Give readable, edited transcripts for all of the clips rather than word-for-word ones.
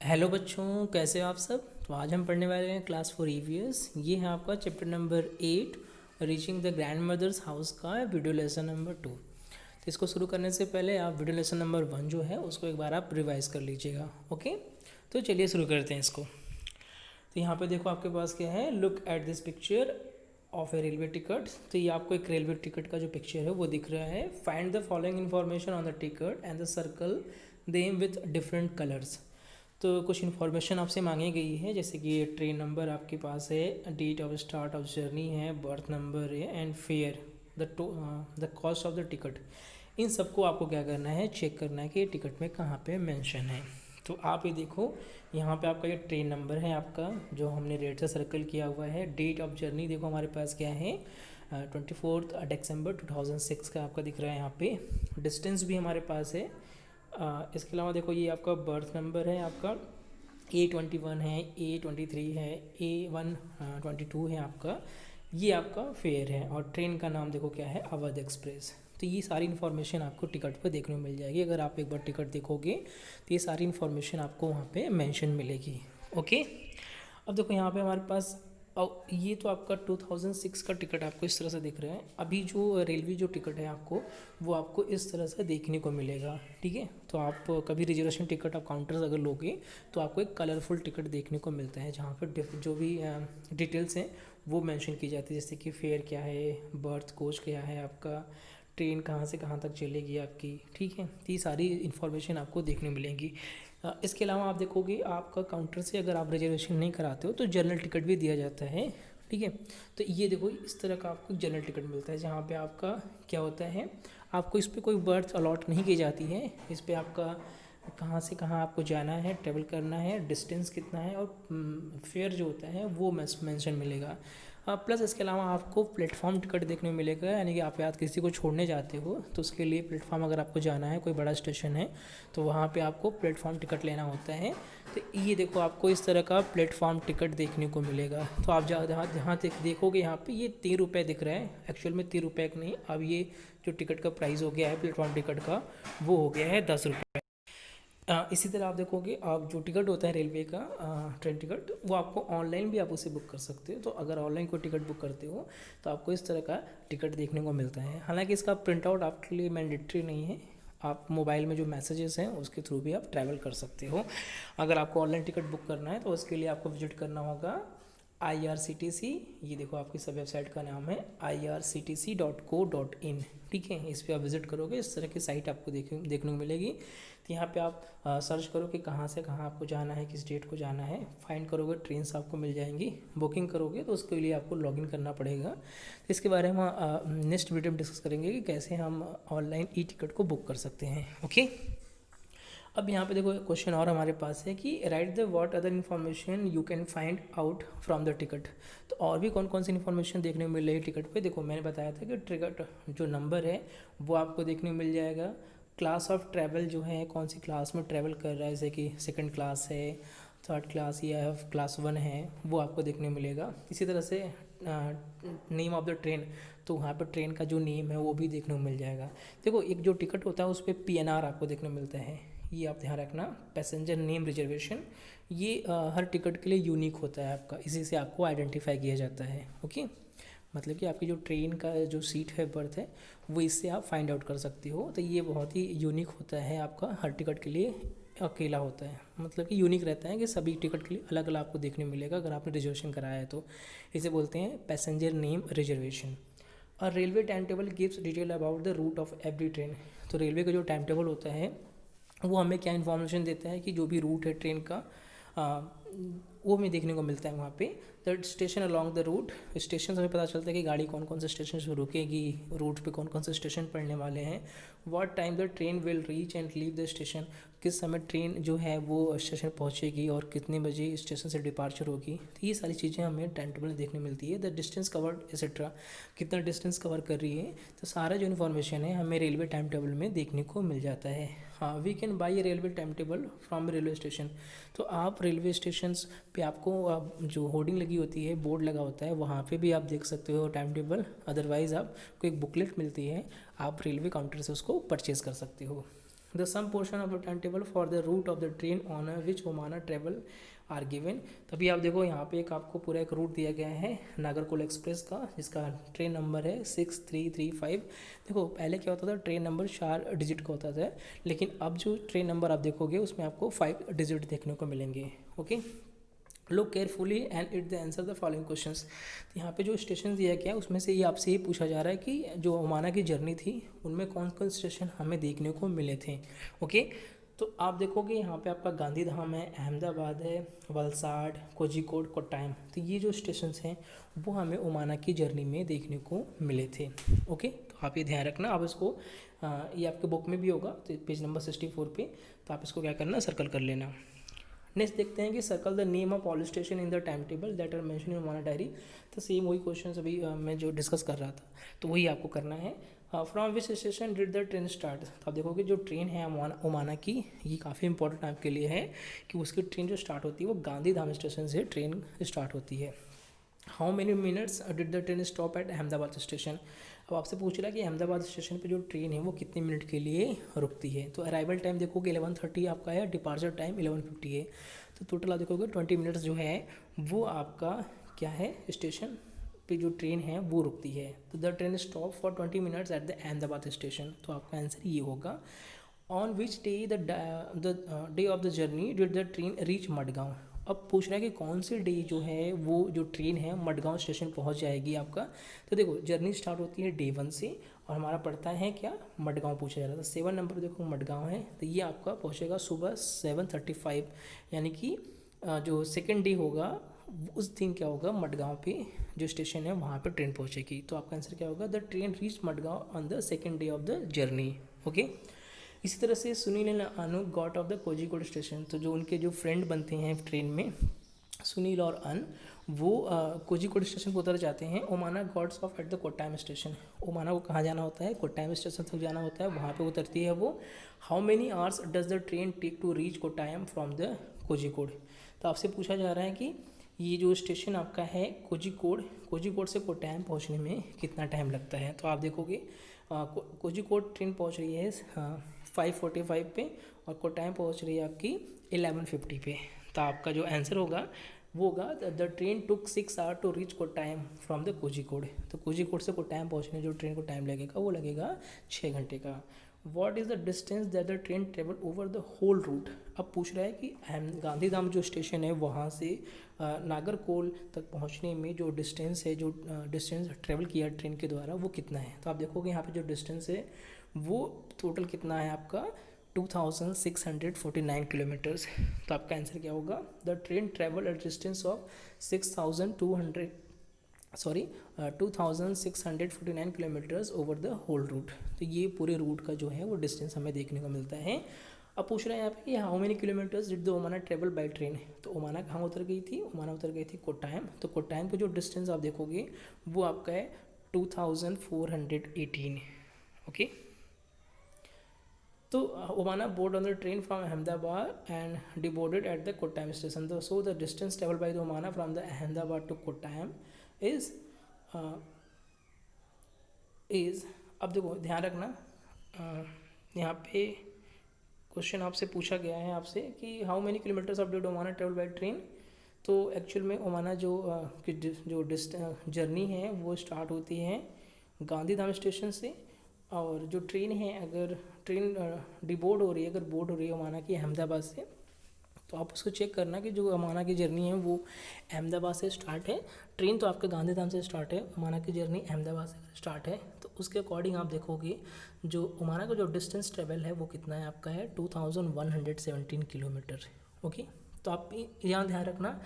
Hello बच्चों, कैसे हो आप सब। तो आज हम पढ़ने वाले हैं क्लास 4 ईवीएस। ये है आपका chapter number 8 reaching the grand mother's house का वीडियो लेसन नंबर 2। तो इसको शुरू करने से पहले आप वीडियो लेसन नंबर 1 जो है उसको एक बार आप रिवाइज कर लीजिएगा। ओके, तो चलिए शुरू करते हैं इसको। तो यहाँ पे देखो आपके पास क्या है, look at this picture of A railway ticket. तो ये आपको एक रेलवे टिकट का जो पिक्चर है वो दिख रहा है। Find the following information on the ticket and the circle them with different colours. तो कुछ इन्फॉर्मेशन आपसे मांगी गई है, जैसे कि ट्रेन नंबर आपके पास है, date of start of journey है, बर्थ नंबर है and fare, the cost of the ticket. इन सबको आपको क्या करना है, चेक करना है कि ये टिकट में कहाँ पे मेंशन है। तो आप ये देखो, यहाँ पे आपका ये ट्रेन नंबर है आपका जो हमने रेड से सर्कल किया हुआ है। डेट ऑफ जर्नी देखो हमारे पास क्या है, 24 दिसंबर 2006 का आपका दिख रहा है यहाँ पे। डिस्टेंस भी हमारे पास है। इसके अलावा देखो ये आपका बर्थ नंबर है, आपका A21 है, A23 है, A122 है आपका। ये आपका फेयर है और ट्रेन का नाम देखो क्या है, अवध एक्सप्रेस। तो ये सारी इन्फॉर्मेशन आपको टिकट पर देखने को मिल जाएगी। अगर आप एक बार टिकट देखोगे तो ये सारी इन्फॉर्मेशन आपको वहाँ पे मेंशन मिलेगी। ओके, अब देखो यहाँ पे हमारे पास, और ये तो आपका 2006 का टिकट आपको इस तरह से दिख रहा है। अभी जो रेलवे जो टिकट है आपको, वो आपको इस तरह से देखने को मिलेगा। ठीक है, तो आप कभी रिजर्वेशन टिकट आप काउंटर अगर लोगे तो आपको एक कलरफुल टिकट देखने को मिलता है, जहाँ पर जो भी डिटेल्स हैं वो मेंशन की जाती है, जैसे कि फेयर क्या है, बर्थ कोच क्या है आपका, ट्रेन कहाँ से कहाँ तक चलेगी आपकी। ठीक है, तो ये सारी इन्फॉर्मेशन आपको देखने मिलेंगी। इसके अलावा आप देखोगे आपका काउंटर से अगर आप रिजर्वेशन नहीं कराते हो तो जनरल टिकट भी दिया जाता है। ठीक है, तो ये देखो इस तरह का आपको जनरल टिकट मिलता है, जहाँ पे आपका क्या होता है, आपको इस पर कोई बर्थ अलॉट नहीं की जाती है। इस पर आपका कहाँ से कहाँ आपको जाना है, ट्रेवल करना है, डिस्टेंस कितना है और फेयर जो होता है वो मेंशन मिलेगा। प्लस इसके अलावा आपको प्लेटफॉर्म टिकट देखने को मिलेगा, यानी कि आप याद किसी को छोड़ने जाते हो तो उसके लिए प्लेटफॉर्म अगर आपको जाना है, कोई बड़ा स्टेशन है तो वहाँ पे आपको प्लेटफॉर्म टिकट लेना होता है। तो ये देखो आपको इस तरह का प्लेटफॉर्म टिकट देखने को मिलेगा। तो आप जहाँ तक देखोगे यहाँ पे ये 3 रुपये दिख रहा है, एक्चुअल में 3 रुपये का नहीं, अब ये जो टिकट का प्राइस हो गया है प्लेटफॉर्म टिकट का, वो हो गया है 10 रुपये। इसी तरह आप देखोगे, आप जो टिकट होता है रेलवे का ट्रेन टिकट, वो आपको ऑनलाइन भी आप उसे बुक कर सकते हो। तो अगर ऑनलाइन कोई टिकट बुक करते हो तो आपको इस तरह का टिकट देखने को मिलता है। हालांकि इसका प्रिंट आउट आपके लिए मैंडेटरी नहीं है, आप मोबाइल में जो मैसेजेस हैं उसके थ्रू भी आप ट्रैवल कर सकते हो। अगर आपको ऑनलाइन टिकट बुक करना है तो उसके लिए आपको विजिट करना होगा IRCTC। ये देखो आपकी सब वेबसाइट का नाम है irctc.co.in। ठीक है, इस पर आप विज़िट करोगे, इस तरह की साइट आपको देखने को मिलेगी। तो यहाँ पे आप सर्च करो कि कहाँ से कहाँ आपको जाना है, किस डेट को जाना है, फाइंड करोगे ट्रेन्स आपको मिल जाएंगी। बुकिंग करोगे तो उसके लिए आपको लॉगिन करना पड़ेगा। तो इसके बारे में हम नेक्स्ट वीडियो में डिस्कस करेंगे कि कैसे हम ऑनलाइन ई टिकट को बुक कर सकते हैं। ओके, अब यहाँ पे देखो क्वेश्चन और हमारे पास है कि right the what other information you can find out from the ticket. तो और भी कौन कौन सी इन्फॉर्मेशन देखने को मिल रही है टिकट पे। देखो मैंने बताया था कि टिकट जो नंबर है वो आपको देखने को मिल जाएगा। क्लास ऑफ ट्रैवल जो है, कौन सी क्लास में ट्रैवल कर रहा है, जैसे कि सेकंड क्लास है, थर्ड क्लास या क्लास 1 है, वो आपको देखने को मिलेगा। इसी तरह से नेम ऑफ द ट्रेन, तो वहाँ पर ट्रेन का जो नेम है वो भी देखने को मिल जाएगा। देखो एक जो टिकट होता है उस पर PNR आपको देखने को मिलता है, ये आप ध्यान रखना, पैसेंजर नेम रिजर्वेशन। ये हर टिकट के लिए यूनिक होता है आपका, इसी से आपको आइडेंटिफाई किया जाता है। ओके, मतलब कि आपकी जो ट्रेन का जो सीट है, बर्थ है, वो इससे आप फाइंड आउट कर सकते हो। तो ये बहुत ही यूनिक होता है आपका, हर टिकट के लिए अकेला होता है, मतलब कि यूनिक रहता है कि सभी टिकट के लिए अलग अलग आपको देखने मिलेगा अगर आपने रिजर्वेशन कराया है तो। इसे बोलते हैं पैसेंजर नेम रिजर्वेशन। और railway time table gives detail about the route of every train. तो रेलवे का जो टाइम टेबल होता है वो हमें क्या इन्फॉर्मेशन देता है कि जो भी रूट है ट्रेन का, वो हमें देखने को मिलता है वहाँ पे। The station along the route, station से हमें पता चलता है कि गाड़ी कौन कौन से स्टेशन से रुकेगी, रूट पे कौन कौन से स्टेशन पड़ने वाले हैं। What time the train will reach and leave the station, किस समय ट्रेन जो है वो स्टेशन पहुँचेगी और कितने बजे स्टेशन से डिपार्चर होगी। तो ये सारी चीज़ें हमें टाइम टेबल में देखने मिलती है। द डिस्टेंस कवर्ड एक्सेट्रा, कितना डिस्टेंस कवर कर रही है, तो सारा जो इन्फॉर्मेशन है हमें रेलवे टाइम टेबल में देखने को मिल जाता है। हाँ, we can buy railway time table from railway station. तो आप रेलवे स्टेशन पे आपको जो होर्डिंग लगी होती है, बोर्ड लगा होता है, वहाँ पे भी आप देख सकते हो टाइम टेबल। अदरवाइज़ आपको एक बुकलेट मिलती है, आप रेलवे काउंटर से उसको परचेज़ कर सकते हो। The some portion of the time table for the route of the train on which Omana travel are given. तभी आप देखो यहाँ पे एक आपको पूरा एक रूट दिया गया है नागरकोल एक्सप्रेस का, जिसका ट्रेन नंबर है 6335। देखो पहले क्या होता था, ट्रेन नंबर 4 डिजिट का होता था, लेकिन अब जो ट्रेन नंबर आप देखोगे उसमें आपको 5 डिजिट देखने को मिलेंगे। Okay, look carefully and it the answer the following questions. तो यहाँ पे जो स्टेशन दिया गया है उसमें से ये आपसे ये पूछा जा रहा है कि जो ओमाना की जर्नी थी उनमें कौन कौन स्टेशन हमें देखने को मिले थे। ओके, तो आप देखोगे यहाँ पे आपका गांधी धाम है, अहमदाबाद है, वलसाड, कोझिकोड, कोट्टायम। तो ये जो स्टेशन हैं वो हमें ओमाना की जर्नी में देखने को मिले थे। ओके, तो आप ये ध्यान रखना। आप इसको ये आपके बुक में भी होगा, तो पेज नंबर 64 पे, तो आप इसको क्या करना, सर्कल कर लेना। नेक्स्ट देखते हैं कि circle the name of all station in the time table that are mention in Omana diary. तो सेम वही क्वेश्चन अभी मैं जो डिस्कस कर रहा था, तो वही आपको करना है। From which station did the train start. तो आप देखोगे जो ट्रेन है ओमाना की, ये काफ़ी इंपॉर्टेंट आपके लिए है कि उसकी ट्रेन जो स्टार्ट होती है वो गांधी धाम स्टेशन से ट्रेन स्टार्ट होती है। How many minutes did the train stop at Ahmedabad station. अब आपसे पूछ रहा है कि अहमदाबाद स्टेशन पे जो ट्रेन है वो कितने मिनट के लिए रुकती है। तो अराइवल टाइम देखोगे 11:30 आपका है, डिपार्चर टाइम 11:50 है। तो टोटल आप देखोगे 20 मिनट्स जो है वो आपका क्या है, स्टेशन पे जो ट्रेन है वो रुकती है। तो the train stop for 20 minutes at the Ahmedabad station. तो आपका आंसर ये होगा। On which day the day of the journey did the train reach Madgaon. अब पूछ रहा है कि कौन से डे जो है वो जो ट्रेन है मडगांव स्टेशन पहुंच जाएगी आपका। तो देखो जर्नी स्टार्ट होती है डे 1 से और हमारा पड़ता है क्या, मडगांव पूछा जा रहा था। 7 नंबर देखो मडगांव है, तो ये आपका पहुंचेगा सुबह 7:35, यानी कि जो सेकेंड डे होगा उस दिन क्या होगा, मडगांव पे जो स्टेशन है वहाँ पे ट्रेन पहुँचेगी। तो आपका आंसर क्या होगा, the train reach Madgaon on the second day of the journey. Okay, इसी तरह से Sunil and Anu got off the Kozhikode station. तो जो उनके जो फ्रेंड बनते हैं ट्रेन में, सुनील और अन, वो कोझिकोड स्टेशन पर उतर जाते हैं। Omana got off at the Kottayam station. Omana को कहाँ जाना होता है, कोट्टायम स्टेशन तक जाना होता है, वहाँ पे उतरती है वो। How many hours does the train take to reach Kottayam from the Kozhikode. तो आपसे पूछा जा रहा है कि ये जो स्टेशन आपका है कोझिकोड से कोट्टायम पहुँचने में कितना टाइम लगता है। तो आप देखोगे कोझिकोड ट्रेन पहुँच रही है 5:45 पे और कोट्टायम पहुँच रही है आपकी 11:50 पे। तो आपका जो आंसर होगा वो होगा the train took 6 hour to reach Kottayam from the Kozhikode. तो कोझिकोड से कोट्टायम पहुँचने जो ट्रेन को टाइम लगेगा वो लगेगा 6 घंटे का। What is the distance that the train travel over the whole route. अब पूछ रहा है कि गांधीधाम जो स्टेशन है वहाँ से नागरकोल तक पहुँचने में जो डिस्टेंस है, जो डिस्टेंस ट्रेवल किया ट्रेन के द्वारा वो कितना है। तो आप देखोगे यहाँ पे जो डिस्टेंस है वो टोटल कितना है आपका 2649 किलोमीटर्स। तो आपका आंसर क्या होगा, the train travel at distance of 2649 kilometres over the whole route. तो ये पूरे रूट का जो है वो डिस्टेंस हमें देखने को मिलता है। अब पूछ रहे हैं यहाँ पे कि how many kilometres did the Omana travel by train. तो ओमाना कहाँ उतर गई थी, ओमाना उतर गई थी कोट्टायम। तो कोट्टायम का जो डिस्टेंस आप देखोगे वो आपका है 2418। ओके, तो Omana board on the train from Ahmedabad and deboarded at the Kottayam station. So the distance travel by the Omana from the Ahmedabad to Kottayam is अब देखो ध्यान रखना, यहाँ पे क्वेश्चन आपसे पूछा गया है आपसे कि how many kilometres of did Omana travel by train. तो एक्चुअल में ओमाना जो जर्नी है वो स्टार्ट होती है गांधीधाम स्टेशन से, और जो ट्रेन है अगर ट्रेन डिबोर्ड हो रही है, अगर बोर्ड हो रही है ओमाना की अहमदाबाद से, तो आप उसको चेक करना कि जो ओमाना की जर्नी है वो अहमदाबाद से स्टार्ट है। ट्रेन तो आपके गांधीधाम से स्टार्ट है, ओमाना की जर्नी अहमदाबाद से स्टार्ट है। तो उसके अकॉर्डिंग आप देखोगे जो ओमाना का जो डिस्टेंस ट्रेवल है वो कितना है आपका है 2117 किलोमीटर। ओके, तो आप यहाँ ध्यान रखना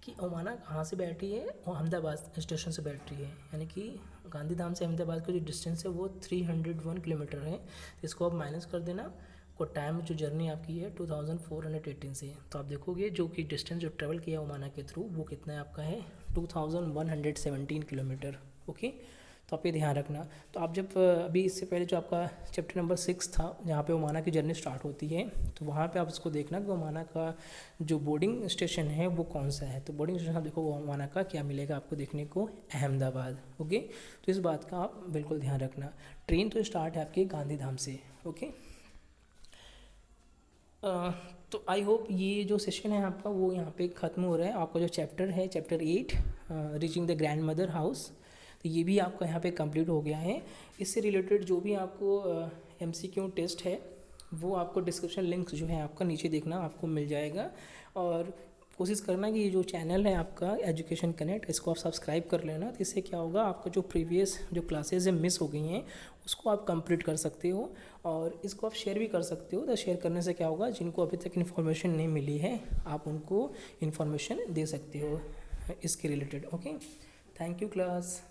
कि ओमाना कहाँ से बैठी है, वो अहमदाबाद स्टेशन से बैठ रही है, यानी कि गांधीधाम से अहमदाबाद का जो डिस्टेंस है वो 301 किलोमीटर है। इसको आप माइनस कर देना, कोट्टायम जो जर्नी आपकी है 2418 से। तो आप देखोगे जो कि डिस्टेंस जो ट्रेवल किया ओमाना के थ्रू वो कितना है आपका है 2117 किलोमीटर। ओके, तो आप ये ध्यान रखना। तो आप जब अभी इससे पहले जो आपका चैप्टर नंबर 6 था जहाँ पे ओमाना की जर्नी स्टार्ट होती है, तो वहाँ पे आप उसको देखना कि ओमाना का जो बोर्डिंग स्टेशन है वो कौन सा है। तो बोर्डिंग स्टेशन आप देखो ओमाना का क्या मिलेगा आपको देखने को, अहमदाबाद। ओके, तो इस बात का आप बिल्कुल ध्यान रखना। ट्रेन तो स्टार्ट है आपके गांधीधाम से। ओके, तो आई होप ये जो सेशन है आपका वो यहाँ पे ख़त्म हो रहा है। आपका जो चैप्टर है chapter 8 reaching the grand mother house, तो ये भी आपका यहाँ पे कंप्लीट हो गया है। इससे रिलेटेड जो भी आपको MCQ टेस्ट है वो आपको डिस्क्रिप्शन लिंक जो है आपका नीचे देखना आपको मिल जाएगा। और कोशिश करना कि ये जो चैनल है आपका एजुकेशन कनेक्ट, इसको आप सब्सक्राइब कर लेना। तो इससे क्या होगा, आपका जो प्रीवियस जो क्लासेज है मिस हो गई हैं उसको आप कंप्लीट कर सकते हो, और इसको आप शेयर भी कर सकते हो। तो शेयर करने से क्या होगा, जिनको अभी तक इन्फॉर्मेशन नहीं मिली है आप उनको इन्फॉर्मेशन दे सकते हो इसके related. Okay, thank you class.